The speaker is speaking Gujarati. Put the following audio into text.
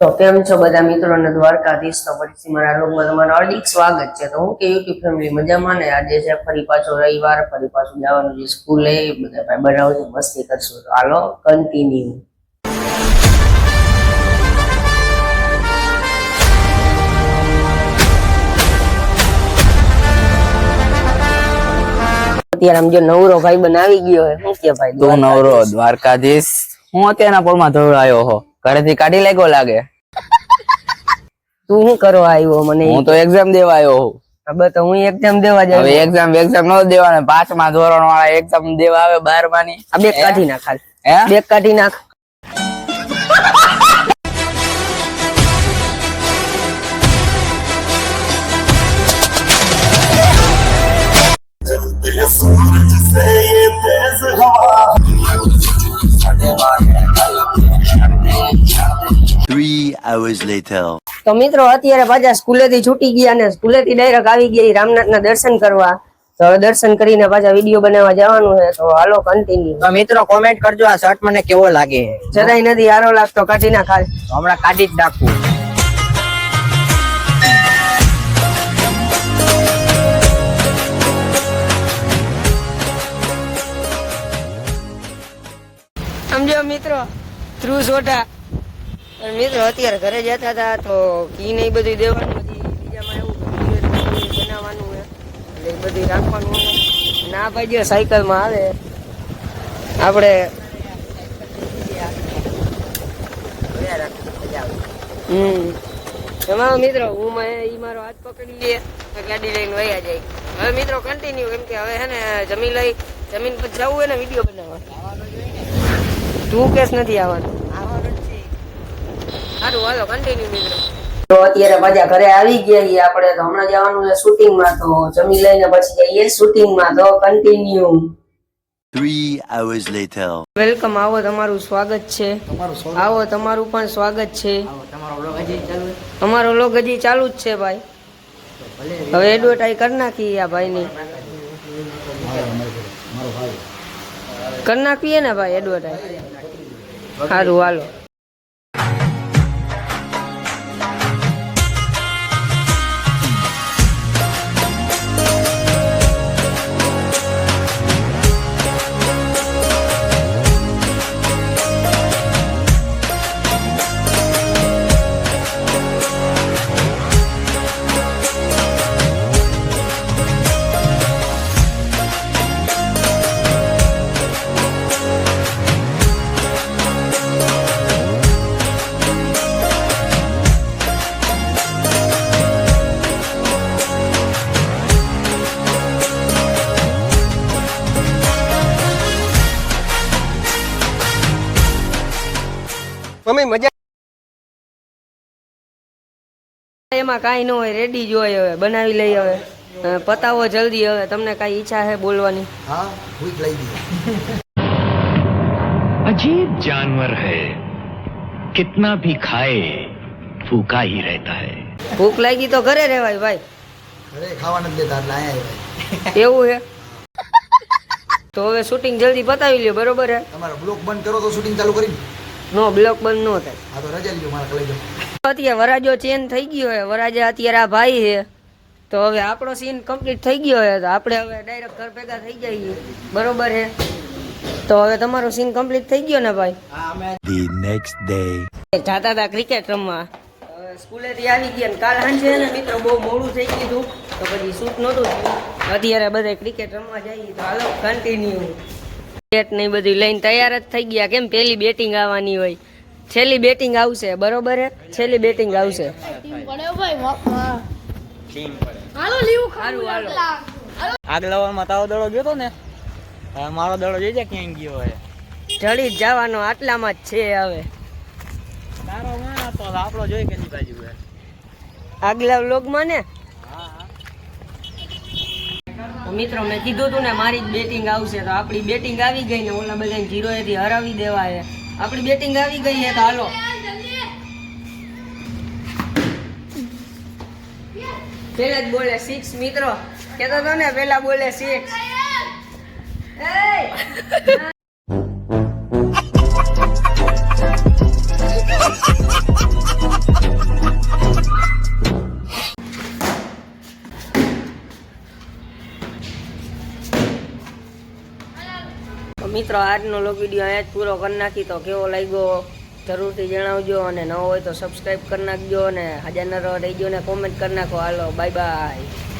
તો કેમ છો બધા મિત્રો અને દ્વારકાધીશ તો પછી મારા લોગમાં તમારું હાર્દિક સ્વાગત છે। તો હું કે યુટ્યુબ ફેમિલી મજામાં ને આજે છે ફરી પાછો રવિવાર, ફરી પાછું જવાનું છે સ્કૂલે, બધા ભાઈ બનાવશું મસ્તી કરશું। તો હાલો કન્ટિન્યુ। અત્યારે આમ જો નવરો ભાઈ બનાવી ગયો હે, શું કે ભાઈ તું નવરો દ્વારકાધીશ? હું અત્યારના પોળમાં ધોળાયો હો, ઘરેથી કાઢી લાગ્યો લાગે। તું શું કરવા આવ્યો? મને હું તો એક્ઝામ દેવા આવ્યો હું। હવે તો હું એક્ઝામ દેવા જાઉં। હવે એક્ઝામ નો દેવાને, 5મા ધોરણ વાળા એક્ઝામ દેવા આવે 12મા ની। આ બેગ કાઢી નાખ, હાલ હે બેગ કાઢી નાખ। તો મિત્રો અત્યારે પાછા સ્કૂલેથી છૂટી ગયા ને સ્કૂલેથી ડાયરેક્ટ આવી ગયા રામનાથના દર્શન કરવા। તો હવે દર્શન કરીને પાછા વિડીયો બનાવવા જવાનું છે, તો હાલો કન્ટિન્યુ। તો મિત્રો કોમેન્ટ કરજો આ શર્ટ મને કેવો લાગે। જરાય નથી સારો લાગતો, કાઢી નાખ હાલ। હમણાં કાઢી જ નાખું। સમજો મિત્રો થ્રુ સોટા મિત્રો અત્યારે ઘરે જતા હતા તો ઘી ને બધું દેવાનું હતી, બીજામાં એવું બનાવવાનું છે એટલે એ બધું રાખવાનું ના ભાઈ જો સાયકલ માં આવે આપણે એમાં મિત્રો હું ઈ મારો હાથ પકડી લે તો ગાડી લઈને વયા જાય। હવે મિત્રો કન્ટિન્યુ, કેમ કે હવે હે ને જમીન પર જવું હોય ને વિડીયો બનાવવા। તું કેસ નથી આવવાનું? સારું હાલો કન્ટિન્યુ મિત્રો। તો અત્યારે પાછા ઘરે આવી ગયા આપણે, તો હમણાં જવાનું છે શૂટિંગમાં, તો જમી લઈને પછી જઈએ શૂટિંગમાં। તો કન્ટિન્યુ। 3 hours later. વેલકમ, આવો તમારું સ્વાગત છે। આવો તમારું પણ સ્વાગત છે। અમારો વ્લોગ હજી ચાલુ જ છે ભાઈ। હવે એડવર્ટાઈઝ કરી નાખી આ ભાઈની, કરી નાખીએ ને ભાઈ એડવર્ટાઈઝ। સારું હાલો। મમ્મી મજા એમાં કાંઈ ન હોય, રેડી જ હોય। હવે બનાવી લઈ, હવે પતાવો જલ્દી। હવે તમને કાંઈ ઈચ્છા છે બોલવાની? હા ભૂખ લાગી ગઈ। अजीब जानवर है, कितना भी खाए भूखा ही रहता है। ભૂખ લાગી તો ઘરે રહેવાય ભાઈ, અરે ખાવા નથી દેતા એટલે આયા એવું છે? તો હવે શૂટિંગ જલ્દી પતાવી લ્યો, બરોબર છે? તમારો બ્લોક બંધ કરો તો શૂટિંગ ચાલુ કરી। નો બ્લોક બંધ નો થાય। આ તો રજા લ્યો મારા કલેજો। અત્યારે વરાજો ચેન્જ થઈ ગયો છે, વરાજા અત્યારે આ ભાઈ છે, તો હવે આપણો સીન કમ્પ્લીટ થઈ ગયો છે, તો આપણે હવે ડાયરેક્ટ ઘર ભેગા થઈ જઈએ, બરોબર છે? તો હવે તમારો સીન કમ્પ્લીટ થઈ ગયો ને ભાઈ? The next day. જાતા હતા ક્રિકેટ રમવા, સ્કૂલેથી આવી ગયા ને કાલ સાંજે ને મિત્રો બહુ મોડું થઈ ગયું હતું, તો પછી શૂટ નહોતું થયું। અત્યારે બધા ક્રિકેટ રમવા જઈએ, તો હાલો કન્ટિન્યુ। બેટ ને બધું લઈને તૈયાર જ થઈ ગયા, કેમ પેલી બેટિંગ આવવાની હોય, છેલ્લી બેટિંગ આવશે, બરોબર હે? છેલ્લી બેટિંગ આવશે। આગલા ઓવરમાં તારો દડો ગયો તો ને, મારો દડો જોઈ જા ક્યાં ગયો હોય। જડી જ જવાનો, આટલામાં જ છે। હવે તારો માણા તો આપણો જોઈ કે બાજુ હે આગલા વ્લોગમાં ને મિત્રો મેં કીધું તું ને મારી જ બેટિંગ આવશે, તો આપણી બેટિંગ આવી ગઈ ને ઓલા બધા 0 થી હરાવી દેવા છે। આપણી બેટિંગ આવી ગઈ છે, તો હાલો પેલા જ બોલે 6 મિત્રો, કેતો તો ને પેલા બોલે 6। મિત્રો આજનો લોક વિડીયો અહીંયા જ પૂરો કરી નાખી. તો કેવો લાગ્યો જરૂરથી જણાવજો, અને ન હોય તો સબસ્ક્રાઈબ કરી નાખજો, અને હાજર ન રહી ગયો ને કોમેન્ટ કરી નાખો. હાલો બાય બાય.